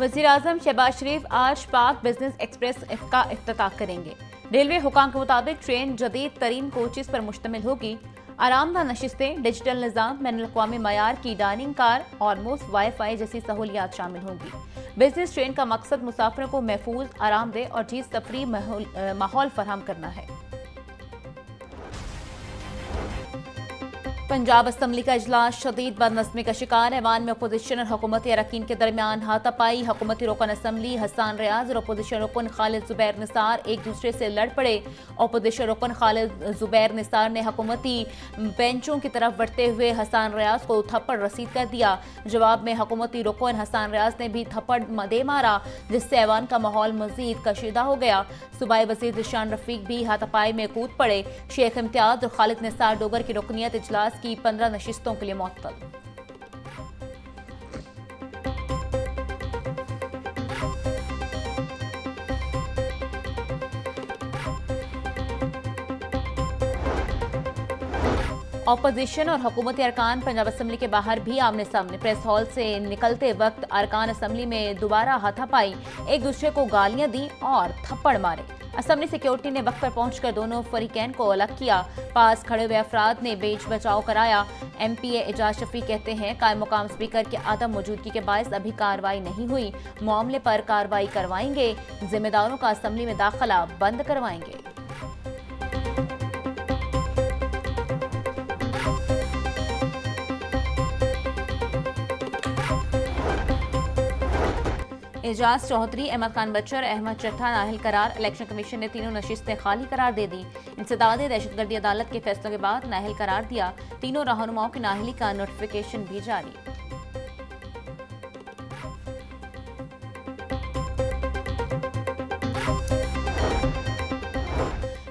वज़ीर आज़म शहबाज शरीफ आज पाक बिजनेस एक्सप्रेस का इफ्तिताह करेंगे। रेलवे हुकाम के मुताबिक ट्रेन जदीद तरीन कोचेस पर मुश्तमिल होगी। आरामदा नशिस्तें, डिजिटल निज़ाम, बैनुल-अक़वामी मयार की डाइनिंग कार और मुफ्त वाईफाई जैसी सहूलियात शामिल होंगी। बिजनेस ट्रेन का मकसद मुसाफिरों को महफूज, आरामदेह और चीज़ तफरी माहौल फराहम करना है। पंजाब असम्बली का इजलास शदीद बदनज़मी का शिकार। ऐवान में अपोजिशन और हुकूमती अरकान के दरमियान हाथापाई। हुकूमती रुकन असम्बली हसन रियाज और अपोजिशन रुकन खालिद जुबैर निसार एक दूसरे से लड़ पड़े। अपोजिशन रुकन खालिद जुबैर निसार ने हुकूमती बेंचों की तरफ बढ़ते हुए हसन रियाज को थप्पड़ रसीद कर दिया। जवाब में हुकूमती रुकन हसन रियाज ने भी थप्पड़ दे मारा, जिससे ऐवान का माहौल मजीद कशीदा हो गया। सूबाई वज़ीर जिशान रफीक भी हाथापाई में कूद पड़े। शेख इम्तियाज और खालिद निसार डोगर की रुकनीत इजलास की 15 नशिस्तों के लिए मुअत्तल। ऑपोजिशन और हुकूमती अरकान पंजाब असम्बली के बाहर भी आमने सामने। प्रेस हॉल से निकलते वक्त अरकान असम्बली में दोबारा हाथापाई, एक दूसरे को गालियां दी और थप्पड़ मारे। असम्बली सिक्योरिटी ने वक्त पर पहुंचकर दोनों फरीकैन को अलग किया। पास खड़े हुए अफराद ने बेच बचाव कराया। MPA एजाज शफीक कहते हैं, कायम मुकाम स्पीकर की आदम मौजूदगी के बायस अभी कार्रवाई नहीं हुई। मामले पर कार्रवाई करवाएंगे। जिम्मेदारों का असम्बली में दाखिला बंद करवाएंगे। एजाज चौधरी, अहमद खान बच्चर, अहमद चट्टा नाहिल करार। इलेक्शन कमीशन ने तीनों नशिस्तें खाली करार दे दी। इंसदाद दहशतगर्दी अदालत के फैसलों के बाद नाहिल करार दिया। तीनों रहनुमाओं की नाहिली का नोटिफिकेशन भी जारी।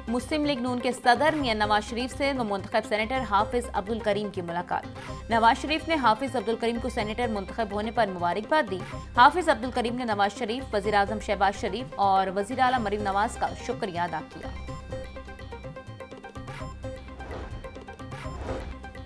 मुस्लिम लीग नून के सदर मियां नवाज शरीफ से मुंतखब सेनेटर हाफिज अब्दुल करीम की मुलाकात। नवाज शरीफ ने हाफिज अब्दुल करीम को सेनेटर मुंतखब होने पर मुबारकबाद दी। हाफिज अब्दुल करीम ने नवाज शरीफ, वज़ीर आज़म शहबाज शरीफ और वज़ीर आला मरीम नवाज का शुक्रिया अदा किया।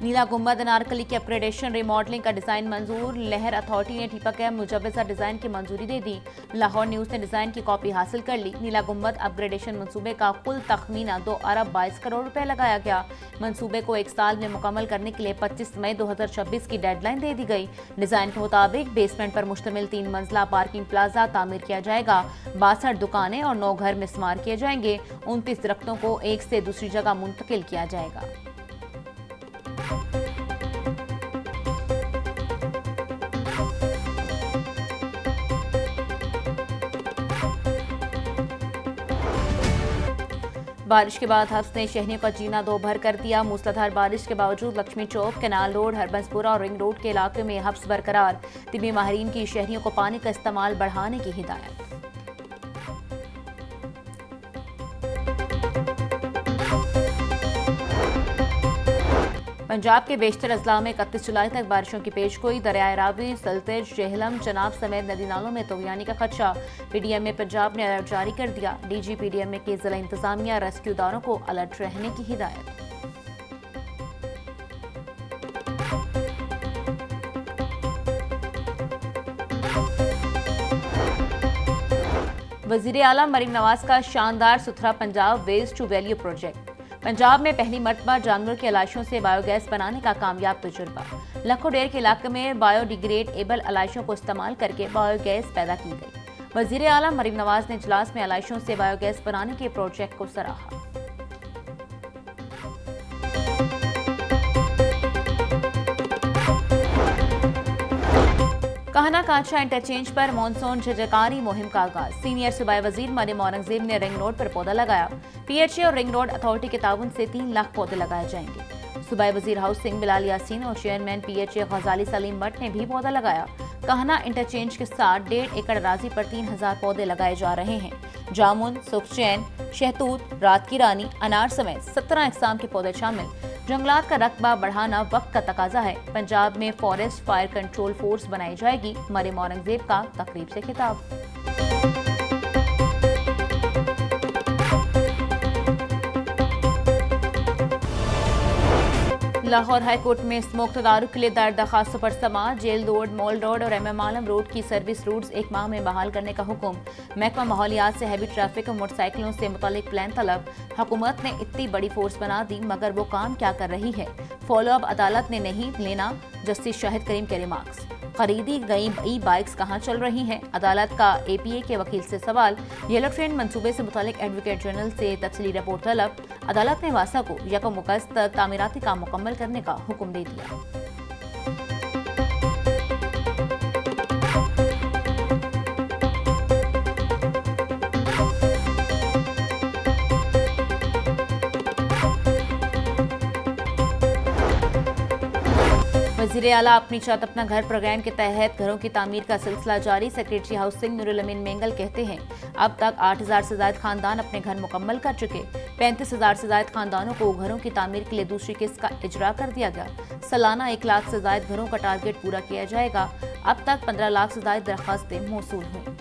नीला गुंबद अनारकली की अपग्रेडेशन रिमॉडलिंग का डिजाइन मंजूर। लहर अथॉरिटी ने टीपा मुजवजा डिजाइन की मंजूरी दे दी। लाहौर न्यूज ने डिजाइन की कॉपी हासिल कर ली। नीला गुंबद अपग्रेडेशन मंसूबे का कुल तखमीना 2 अरब 22 करोड़ रुपए लगाया गया। मंसूबे को 1 साल में मुकम्मल करने के लिए 25 मई 2026 की डेडलाइन दे दी गई। डिजाइन के मुताबिक बेसमेंट पर मुश्तमिल 3 मंजिला पार्किंग प्लाजा तामीर किया जाएगा। 62 दुकानें और 9 घर मिस्मार किए जाएंगे। 29 दरख्तों को एक से दूसरी जगह मुंतकिल किया जाएगा। बारिश के बाद हफ्स ने शहरियों का जीना दो भर कर दिया। मूसलाधार बारिश के बावजूद लक्ष्मी चौक, कैनाल रोड, हरबंसपुरा और रिंग रोड के इलाके में हफ्स बरकरार। तिब्बी माहिरीन की शहरियों को पानी का इस्तेमाल बढ़ाने की हिदायत। पंजाब के बेशतर अजला में 31 जुलाई तक बारिशों की पेशगोई। दरियाए रावी, सल्तेज, जेहलम, चनाब समेत नदी नालों में तूफानी का खदशा। PDMA पंजाब ने अलर्ट जारी कर दिया। DG PDMA के जिला इंतजामिया रेस्क्यूदारों को अलर्ट रहने की हिदायत। वजीर आला मरीम नवाज का शानदार सुथरा Punjab waste to value project. Punjab में पहली मर्तबा जानवर के अलाइशों से बायोगैस बनाने का कामयाब तजुर्बा। लखोडेर के इलाके में बायोडिग्रेडेबल अलाइशों को इस्तेमाल करके बायोगैस पैदा की गई। वजीर आला मरीम नवाज ने इजलास में अलाइशों से बायोगैस बनाने के प्रोजेक्ट को सराहा। कहना कांचा इंटरचेंज पर मॉनसून जजकारी मुहिम का आगाज। सीनियर सूबाई वजीर मरियम औरंगजेब ने रिंग रोड पर पौधा लगाया। PHA और रिंग रोड अथॉरिटी के ताउन से 3 लाख पौधे लगाए जाएंगे। सूबाई वजीर हाउसिंग बिलाल यासीन और चेयरमैन PHA गजाली सलीम भट्ट ने भी पौधा लगाया। कहना इंटरचेंज के साथ 1.5 एकड़ अराजी पर 3000 पौधे लगाए जा रहे हैं। जामुन, सुखचैन, शहतूत, रात की रानी, अनार समेत 17 इकसाम के पौधे शामिल। जंगलात का रकबा बढ़ाना वक्त का तकाजा है। पंजाब में फॉरेस्ट फायर कंट्रोल फोर्स बनाई जाएगी। मरियम औरंगजेब का तकरीब से खिताब। लाहौर हाई कोर्ट में स्मोक तदारुक के लिए दायर दरखास्तों पर समाअत। जेल रोड, मॉल रोड और MM आलम रोड की सर्विस रूट्स 1 माह में बहाल करने का हुक्म। महकमा माहौलियात से हैवी ट्रैफिक और मोटरसाइकिलों से मुतालिक प्लान तलब। हुकूमत ने इतनी बड़ी फोर्स बना दी मगर वो काम क्या कर रही है? फॉलो अप अदालत ने नहीं लेना, जस्टिस शाहिद करीम के रिमार्क्स। खरीदी गई ई बाइक्स कहां चल रही हैं? अदालत का APA के वकील से सवाल। येलो ट्रेन मंसूबे से मुतालिक एडवोकेट जनरल से तफसीली रिपोर्ट तलब। अदालत ने वासा को 1 अगस्त तक तामीराती काम मुकम्मल करने का हुक्म दे दिया। वज़ीर आला अपनी छत अपना घर प्रोग्राम के तहत घरों की तामीर का सिलसिला जारी। सेक्रेटरी हाउसिंग नूरुल अमीन मेंगल कहते हैं अब तक 8000 से ज्यादा खानदान अपने घर मुकम्मल कर चुके। 35,000 से ज्यादा खानदानों को घरों की तामीर के लिए दूसरी किस्त का इजरा कर दिया गया। सालाना 1 लाख से ज्यादा घरों का टारगेट पूरा किया जाएगा। अब तक 15 लाख से ज्यादा दरखास्तें मौसूल हुई।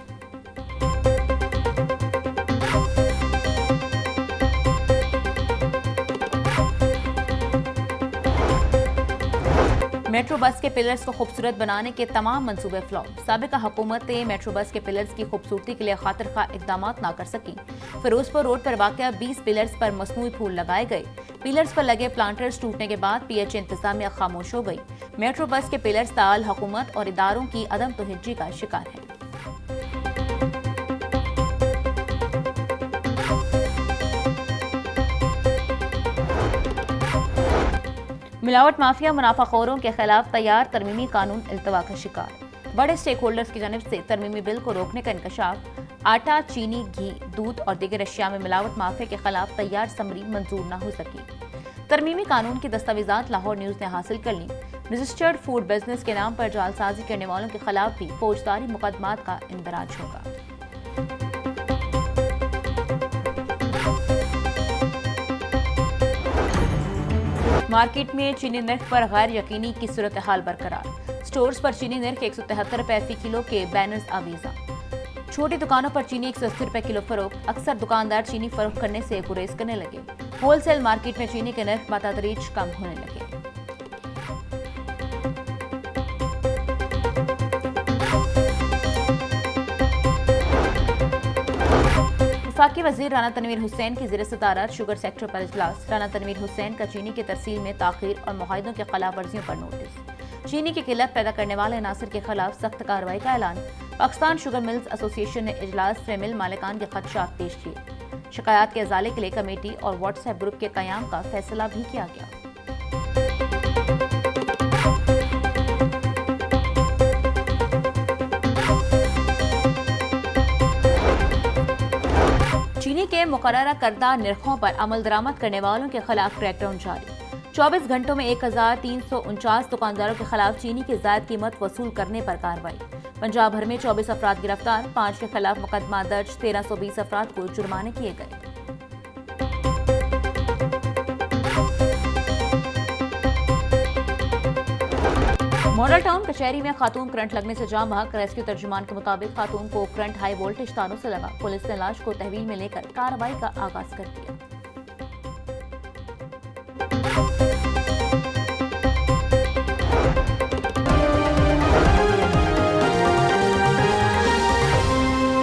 मेट्रो बस के पिलर्स को खूबसूरत बनाने के तमाम मंसूबे फ्लॉप। साबिका हुकूमतें मेट्रो बस के पिलर्स की खूबसूरती के लिए खातिर खा इकदाम ना कर सकी। फिरोजपुर रोड पर वाक़या 20 पिलर्स पर मसनूई फूल लगाए गए। पिलर्स पर लगे प्लांटर्स टूटने के बाद PH इंतजामिया खामोश हो गई। मेट्रो बस के पिलर्स ताल हुकूमत और इदारों की अदम तोहज्जी का शिकार है। मिलावट माफिया मुनाफाखोरों के खिलाफ तैयार तरमीमी कानून इल्तवा का शिकार। बड़े स्टेक होल्डर्स की जानिब से तरमीमी बिल को रोकने का इंकशाफ। आटा, चीनी, घी, दूध और दीगर अशिया में मिलावट माफिया के खिलाफ तैयार समरी मंजूर न हो सकी। तरमीमी कानून की दस्तावेजात लाहौर न्यूज ने हासिल कर ली। रजिस्टर्ड फूड बिजनेस के नाम पर जालसाजी करने वालों के खिलाफ भी फौजदारी मुकदमात का इंदराज होगा। मार्केट में चीनी निर्ख पर गैर यकीनी की सूरत हाल बरकरार। स्टोर्स पर चीनी निर्ख 173 रुपए फी किलो के बैनर्स आवीजा। छोटी दुकानों पर चीनी 180 रुपए किलो फरोख्त। अक्सर दुकानदार चीनी फरोख्त करने से गुरेज करने लगे। होलसेल मार्केट में चीनी के निर्ख बतदरीज कम होने लगे। वफाकी वजीर राना तनवीर हुसैन की ज़ेर सदारत शुगर सेक्टर पर इजलास। राना तनवीर हुसैन का चीनी की तरसील में ताखीर और मुआहदों की खिलाफ वर्जियों पर नोटिस। चीनी की किल्लत पैदा करने वाले अनासर के खिलाफ सख्त कार्रवाई का ऐलान। पाकिस्तान शुगर मिल्स एसोसिएशन ने इजलास में मिल मालिकान के खदशात पेश किए। शिकायत के इजाले के लिए कमेटी और व्हाट्सएप ग्रुप के क़याम का फैसला भी किया गया। चीनी के मुकर्ररा करदा निर्खों पर अमल दरामद करने वालों के खिलाफ क्रैकडाउन जारी। 24 घंटों में 1349 दुकानदारों के खिलाफ चीनी की जायद कीमत वसूल करने पर कार्रवाई। पंजाब भर में 24 अफराद गिरफ्तार। 5 के खिलाफ मुकदमा दर्ज। 1320 अफराद को जुर्माने किए गए। मॉडल टाउन कचहरी में खातून करंट लगने से जाम बहक। रेस्क्यू तर्जुमान के मुताबिक खातून को करंट हाई वोल्टेज तारों से लगा। पुलिस ने लाश को तहवील में लेकर कार्रवाई का आगाज कर दिया।